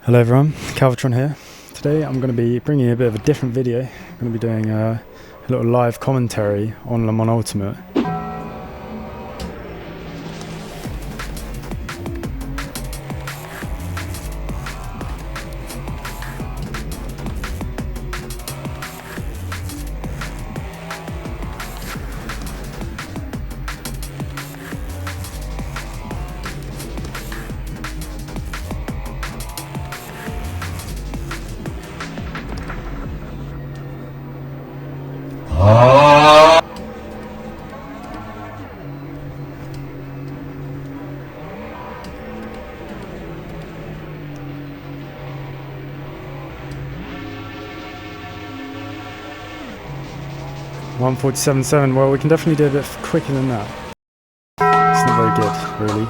Hello everyone, Calvatron here. Today I'm going to be bringing you a bit of a different video. I'm going to be doing a little live commentary on Le Mans Ultimate. 1:47.7. Well, we can definitely do a bit quicker than that. It's not very good, really.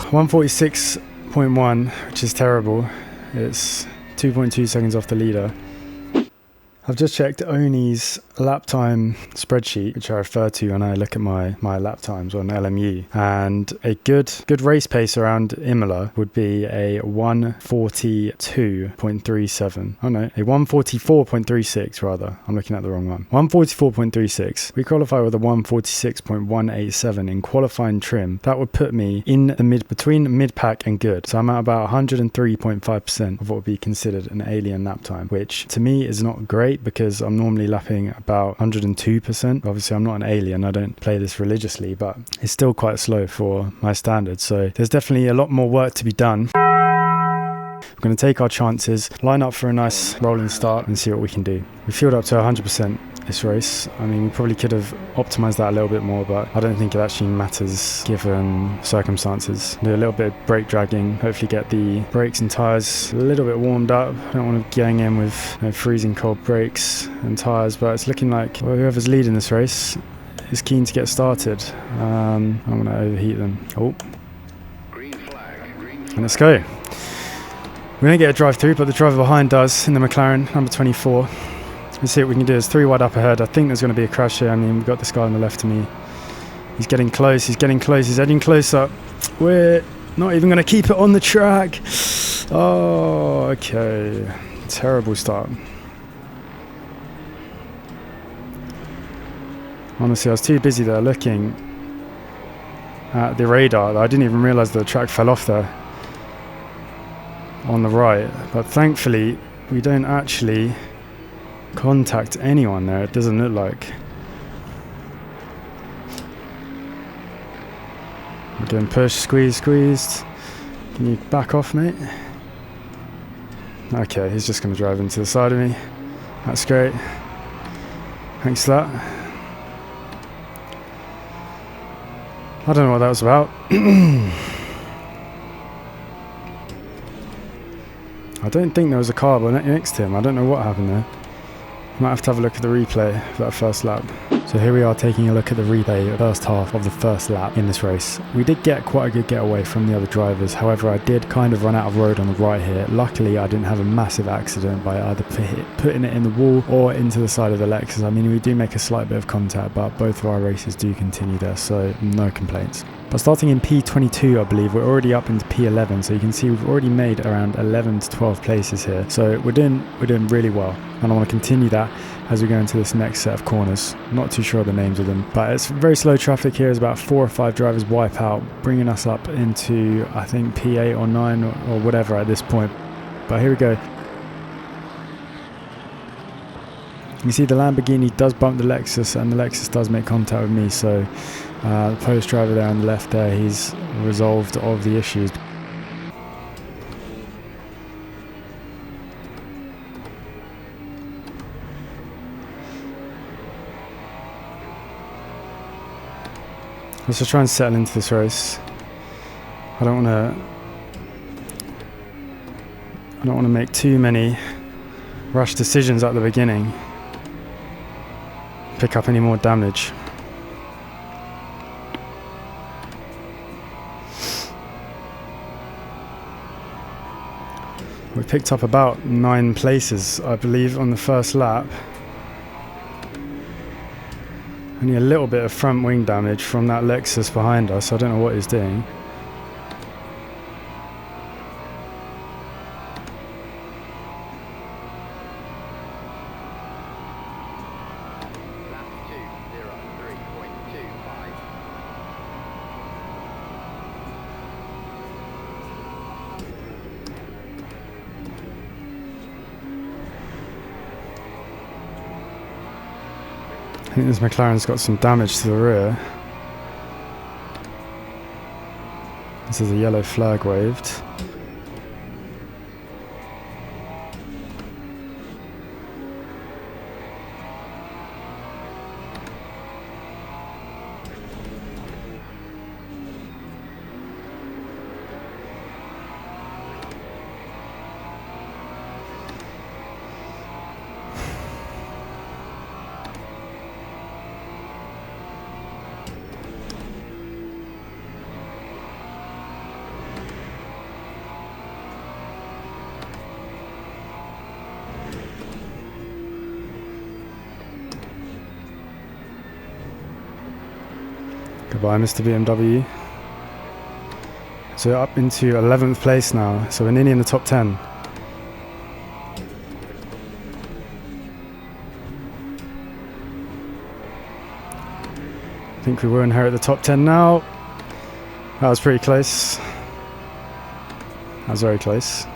1:46.1, which is terrible. It's 2.2 seconds off the leader. I've just checked Oni's lap time spreadsheet, which I refer to when I look at my lap times on LMU, and a good race pace around Imola would be a 1:42.37. Oh no, a 1:44.36 rather. I'm looking at the wrong one. 1:44.36. We qualify with a 1:46.187 in qualifying trim. That would put me in the between mid-pack and good. So I'm at about 103.5% of what would be considered an alien lap time, which to me is not great, because I'm normally lapping about 102%. Obviously I'm not an alien, I don't play this religiously, but it's still quite slow for my standards, so there's definitely a lot more work to be done. We're going to take our chances, line up for a nice rolling start and see what we can do. We fueled up to 100% this race. I mean, we probably could have optimized that a little bit more, but I don't think it actually matters given circumstances. Do a little bit of brake dragging, hopefully get the brakes and tires a little bit warmed up. I don't want to be going in with freezing cold brakes and tires, but it's looking like whoever's leading this race is keen to get started. I'm going to overheat them. Oh, green flag. And let's go. We don't get a drive through, but the driver behind does in the McLaren, number 24. Let's see what we can do. It's 3 wide up ahead. I think there's going to be a crash here. I mean, we've got this guy on the left of me. He's getting close. He's getting close. He's edging closer. We're not even going to keep it on the track. Oh, okay. Terrible start. Honestly, I was too busy there looking at the radar. I didn't even realise the track fell off there on the right. But thankfully, we don't actually contact anyone there, it doesn't look like. We're getting pushed, squeezed. Can you back off, mate? Okay, he's just going to drive into the side of me. That's great. Thanks for that. I don't know what that was about. I don't think there was a car next to him. I don't know what happened there. Might have to have a look at the replay for that first lap. So here we are taking a look at the replay, first half of the first lap in this race. We did get quite a good getaway from the other drivers. However, I did kind of run out of road on the right here. Luckily, I didn't have a massive accident by either putting it in the wall or into the side of the Lexus. I mean, we do make a slight bit of contact, but both of our races do continue there, so no complaints. But starting in P22, I believe, we're already up into P11, so you can see we've already made around 11 to 12 places here. So we're doing really well, and I want to continue that as we go into this next set of corners. I'm not too sure of the names of them, but it's very slow traffic here. It's about 4 or 5 drivers wipe out, bringing us up into, I think, P8 or 9 or whatever at this point. But here we go. You see the Lamborghini does bump the Lexus, and the Lexus does make contact with me, so the post driver there on the left there, he's resolved all of the issues. Let's just try and settle into this race. I don't want to make too many rush decisions at the beginning. Pick up any more damage. We picked up about 9 places, I believe, on the first lap. Only a little bit of front wing damage from that Lexus behind us. I don't know what he's doing. I think this McLaren's got some damage to the rear. This is a yellow flag waved. Goodbye, Mr. BMW. So up into 11th place now, so we're nearly in the top 10. I think we will inherit the top 10 now. That was pretty close. That was very close.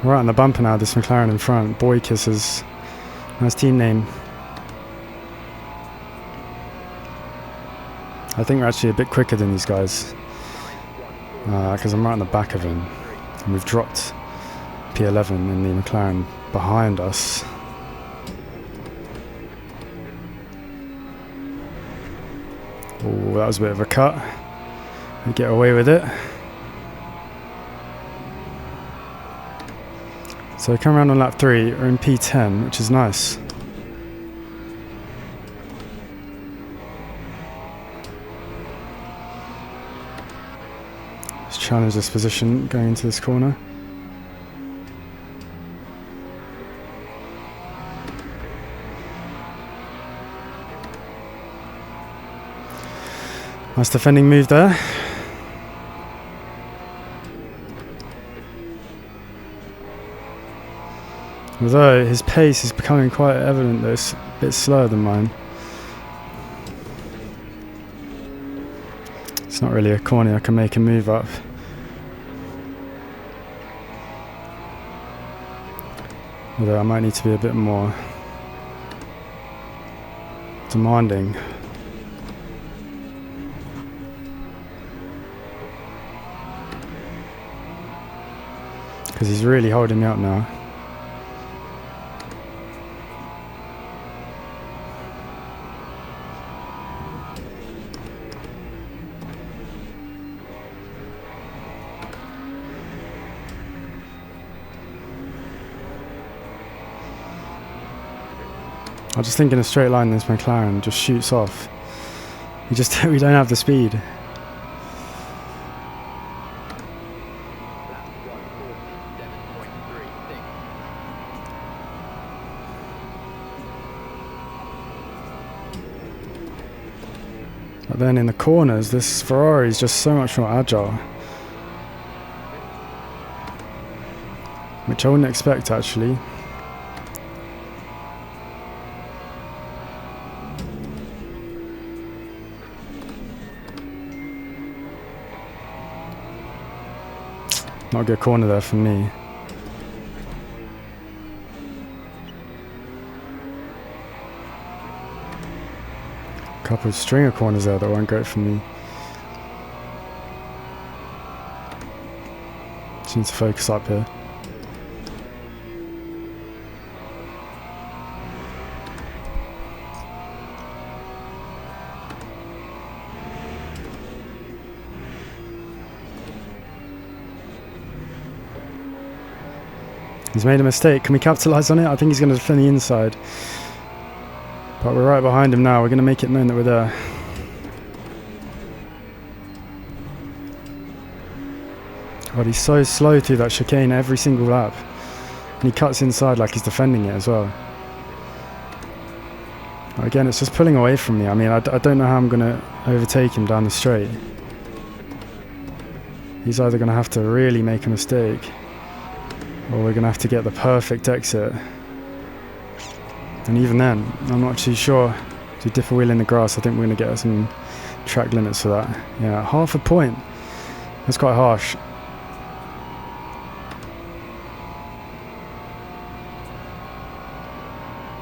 Right on the bumper now, this McLaren in front. Boy Kisses. Nice team name. I think we're actually a bit quicker than these guys. Because I'm right on the back of him. And we've dropped P11 in the McLaren behind us. Oh, that was a bit of a cut. We get away with it. So we come around on lap 3, we're in P10, which is nice. Let's challenge this position going into this corner. Nice defending move there. Although his pace is becoming quite evident that it's a bit slower than mine. It's not really a corner I can make a move up. Although I might need to be a bit more demanding. Because he's really holding me up now. I just think in a straight line this McLaren just shoots off. We don't have the speed. But then in the corners this Ferrari is just so much more agile. Which I wouldn't expect actually. Not a good corner there for me. Couple of stringer corners there that weren't great for me. Just need to focus up here. He's made a mistake. Can we capitalise on it? I think he's going to defend the inside. But we're right behind him now. We're going to make it known that we're there. God, he's so slow through that chicane every single lap. And he cuts inside like he's defending it as well. Again, it's just pulling away from me. I mean, I don't know how I'm going to overtake him down the straight. He's either going to have to really make a mistake, or we're going to have to get the perfect exit. And even then, I'm not too sure. To dip a wheel in the grass, I think we're going to get some track limits for that. Yeah, half a point. That's quite harsh.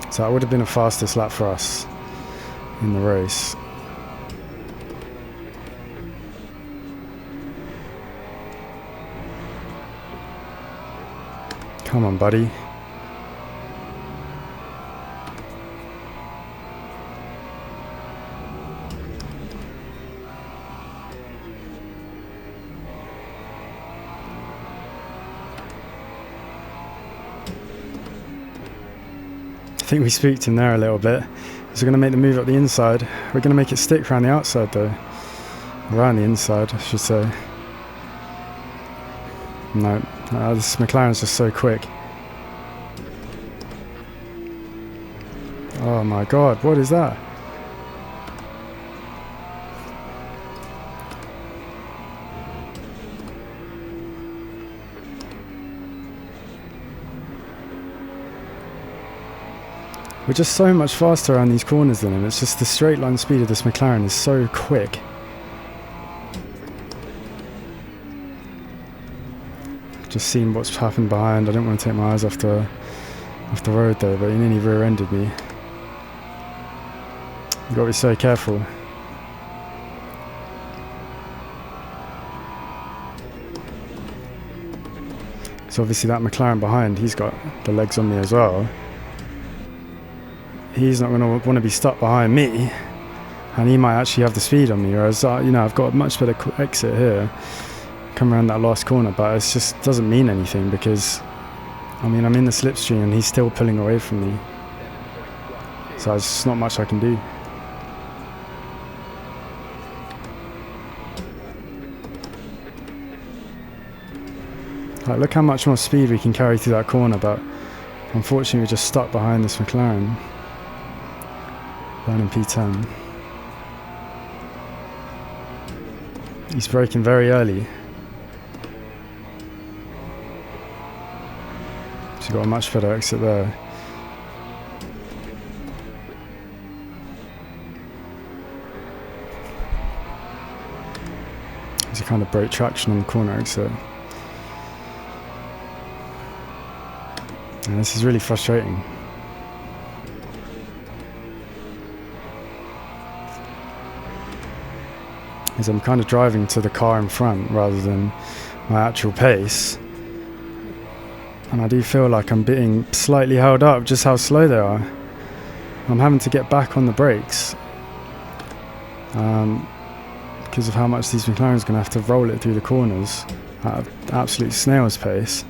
So that would have been the fastest lap for us in the race. Come on, buddy. I think we spooked him there a little bit. So we're going to make the move up the inside. We're going to make it stick around the outside though. Around the inside, I should say. No, this McLaren's just so quick. Oh my god, what is that? We're just so much faster around these corners than him. It's just the straight line speed of this McLaren is so quick. Just seen what's happened behind. I didn't want to take my eyes off the road though, but he nearly rear-ended me. You've got to be so careful. So obviously that McLaren behind, he's got the legs on me as well. He's not going to want to be stuck behind me, and he might actually have the speed on me, whereas I've got a much better exit here, come around that last corner, but it just doesn't mean anything because I mean I'm in the slipstream and he's still pulling away from me, so there's just not much I can do. Like, look how much more speed we can carry through that corner, but unfortunately we're just stuck behind this McLaren. Burning P10. He's braking very early. He's got a much better exit there. He's kind of brake traction on the corner exit. And this is really frustrating. Is I'm kind of driving to the car in front rather than my actual pace, and I do feel like I'm being slightly held up just how slow they are. I'm having to get back on the brakes because of how much these McLaren's going to have to roll it through the corners at an absolute snail's pace,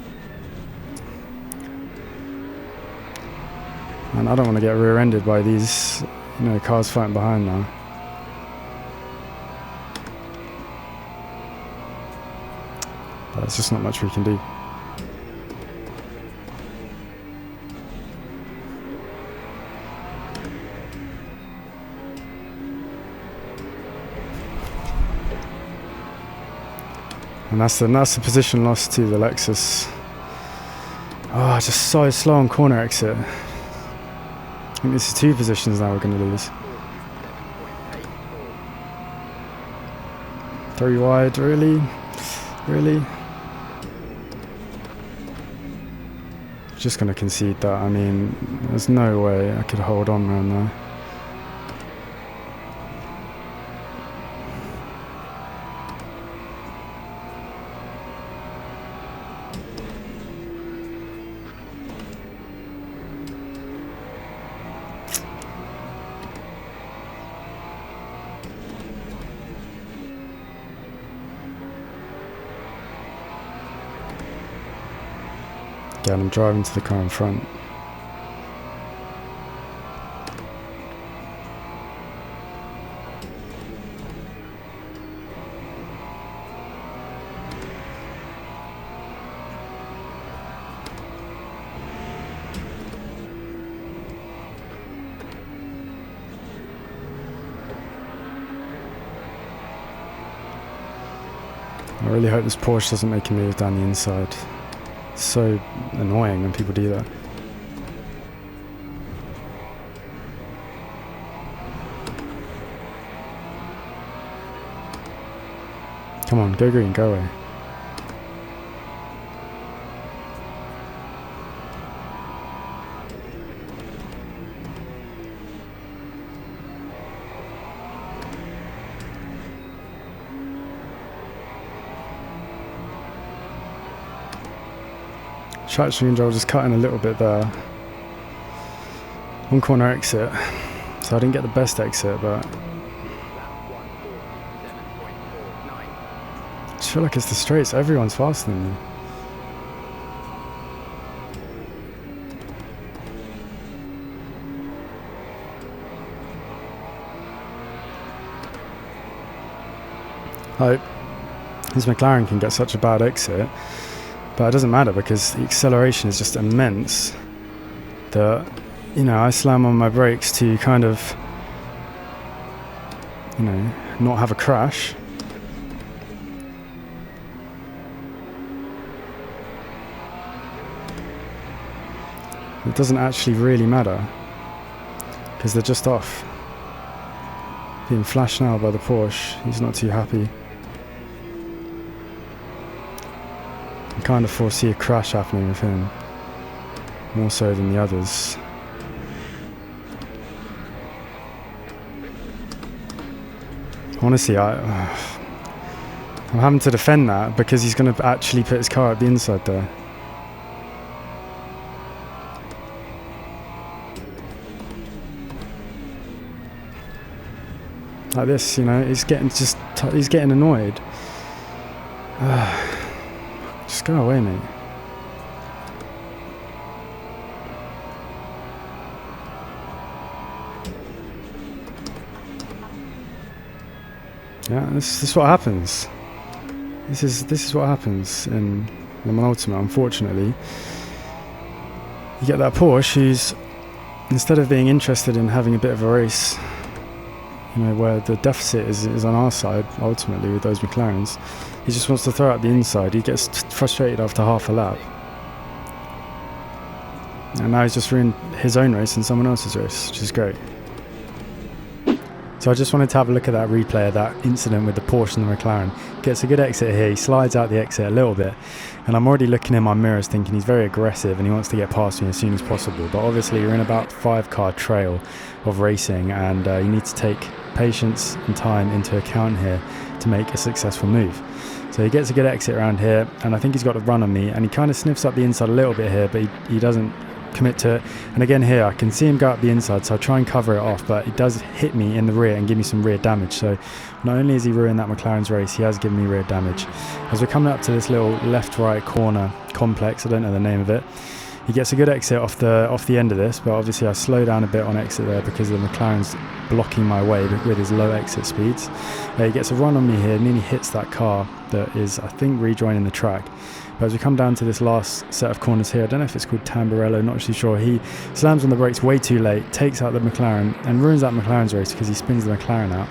and I don't want to get rear-ended by these cars fighting behind now. There's just not much we can do. And that's the position lost to the Lexus. Oh, just so slow on corner exit. I think this is 2 positions now we're going to lose. 3 wide, really? Really? Just going to concede that. I mean, there's no way I could hold on around there. Yeah, and I'm driving to the car in front. I really hope this Porsche doesn't make a move down the inside. It's so annoying when people do that. Come on, go green, go away. Traction control just cutting a little bit there. One corner exit, so I didn't get the best exit, but I just feel like it's the straights. Everyone's faster than me. Like, this McLaren can get such a bad exit, but it doesn't matter because the acceleration is just immense that, you know, I slam on my brakes to kind of, you know, not have a crash. It doesn't actually really matter because they're just off. Being flashed now by the Porsche, he's not too happy. I kind of foresee a crash happening with him, more so than the others. Honestly, I'm having to defend that because he's going to actually put his car at the inside there. Like this, you know, he's getting annoyed. Just go away, mate. Yeah, this is what happens. This is what happens in the Ultimate, unfortunately. You get that Porsche who's, instead of being interested in having a bit of a race, you know, where the deficit is on our side, ultimately, with those McLarens, he just wants to throw out the inside. He gets frustrated after half a lap. And now he's just ruined his own race and someone else's race, which is great. So I just wanted to have a look at that replay of that incident with the Porsche and the McLaren. Gets a good exit here, he slides out the exit a little bit, and I'm already looking in my mirrors thinking he's very aggressive and he wants to get past me as soon as possible. But obviously you're in about 5-car trail of racing, and you need to take patience and time into account here to make a successful move. So he gets a good exit around here, and I think he's got a run on me, and he kind of sniffs up the inside a little bit here, but he doesn't commit to it. And again here I can see him go up the inside, so I try and cover it off, but he does hit me in the rear and give me some rear damage. So not only has he ruined that McLaren's race, he has given me rear damage. As we're coming up to this little left-right corner complex, I don't know the name of it, he gets a good exit off the end of this, but obviously I slow down a bit on exit there because the McLaren's blocking my way with his low exit speeds. He gets a run on me here, nearly hits that car that is, I think, rejoining the track. But as we come down to this last set of corners here, I don't know if it's called Tamburello, not actually sure, he slams on the brakes way too late, takes out the McLaren and ruins that McLaren's race because he spins the McLaren out.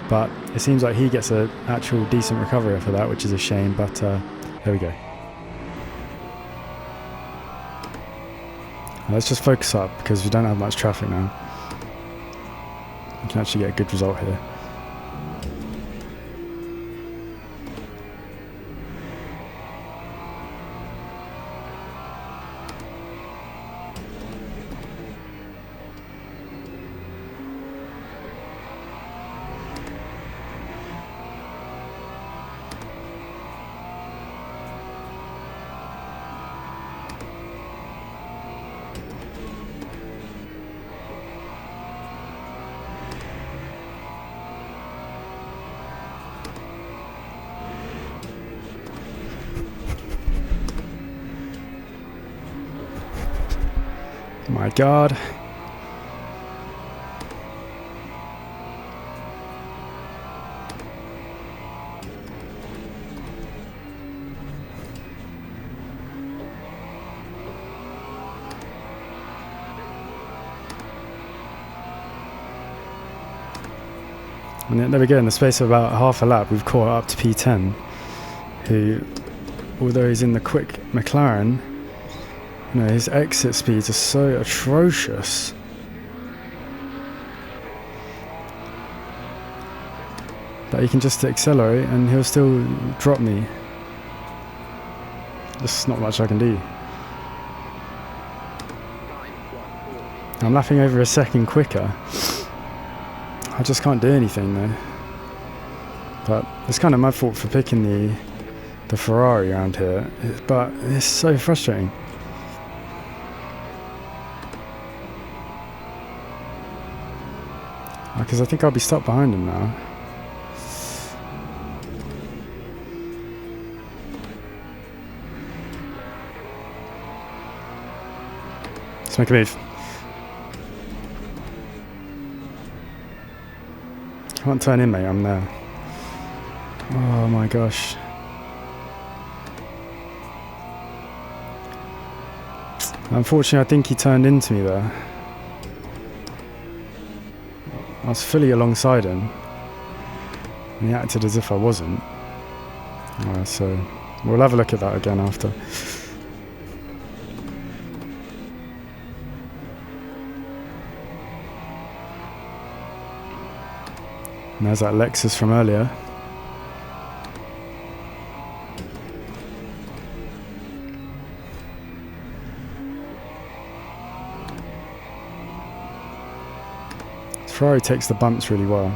But it seems like he gets an actual decent recovery for that, which is a shame, but there we go. Let's just focus up because we don't have much traffic now. We can actually get a good result here. my god. And there we go, in the space of about half a lap, we've caught up to P10, who, although he's in the quick McLaren, you know, his exit speeds are so atrocious. That he can just accelerate and he'll still drop me. There's not much I can do. I'm lapping over a second quicker. I just can't do anything though. But it's kind of my fault for picking the Ferrari around here. But it's so frustrating. Because I think I'll be stuck behind him now. Let's make a move. Can't turn in, mate, I'm there. Oh my gosh. Unfortunately, I think he turned into me there. I was fully alongside him. And he acted as if I wasn't. So we'll have a look at that again after. And there's that Lexus from earlier. Ferrari takes the bumps really well.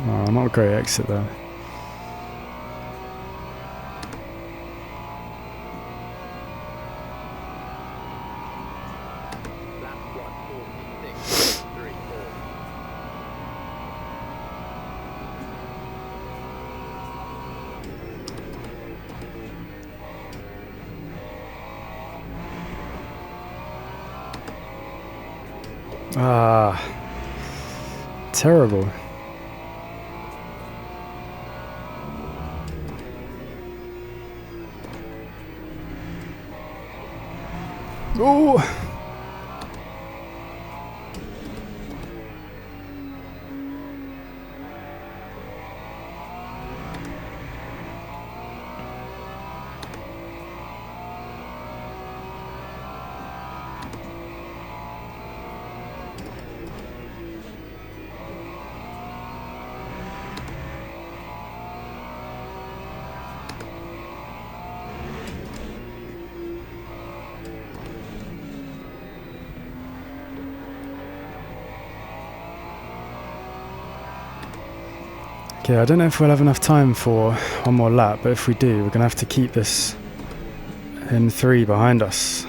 Oh, not a great exit there. Ah, terrible. Oh! Okay, I don't know if we'll have enough time for one more lap, but if we do, we're going to have to keep this M3 behind us.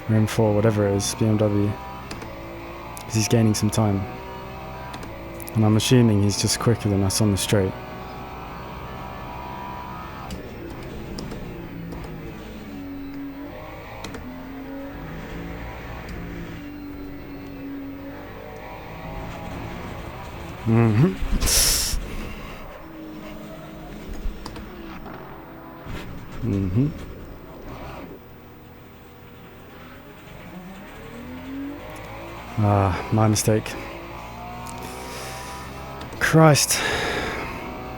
Or M4, whatever it is, BMW. Because he's gaining some time. And I'm assuming he's just quicker than us on the straight. Mm-hmm. Mm-hmm. Ah, my mistake. Christ.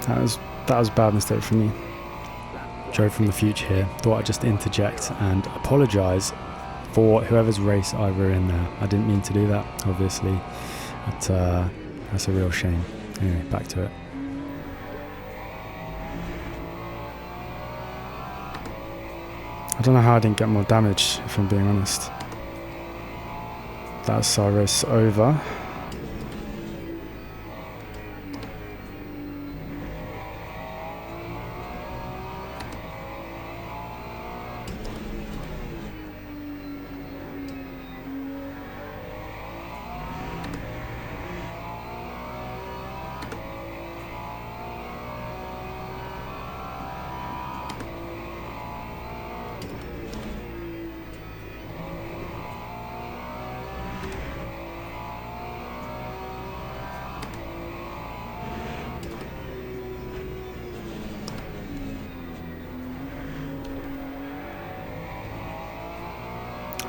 That was a bad mistake for me. Joe from the future here. Thought I'd just interject and apologise for whoever's race I were in there. I didn't mean to do that, obviously. But that's a real shame. Anyway, back to it. I don't know how I didn't get more damage, if I'm being honest. That's our race over.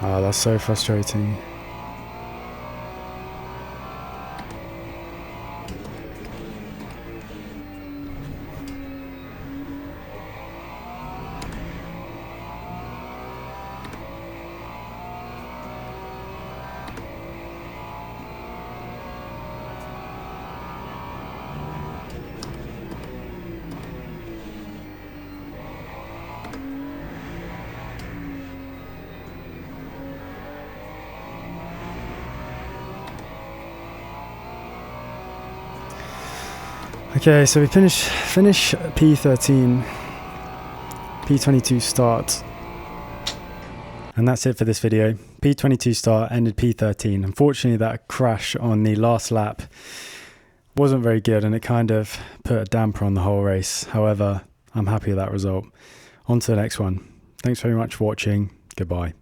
Ah, that's so frustrating. Okay, so we finish P13, P22 start, and that's it for this video. P22 start ended P13. Unfortunately, that crash on the last lap wasn't very good, and it kind of put a damper on the whole race. However, I'm happy with that result. On to the next one. Thanks very much for watching. Goodbye.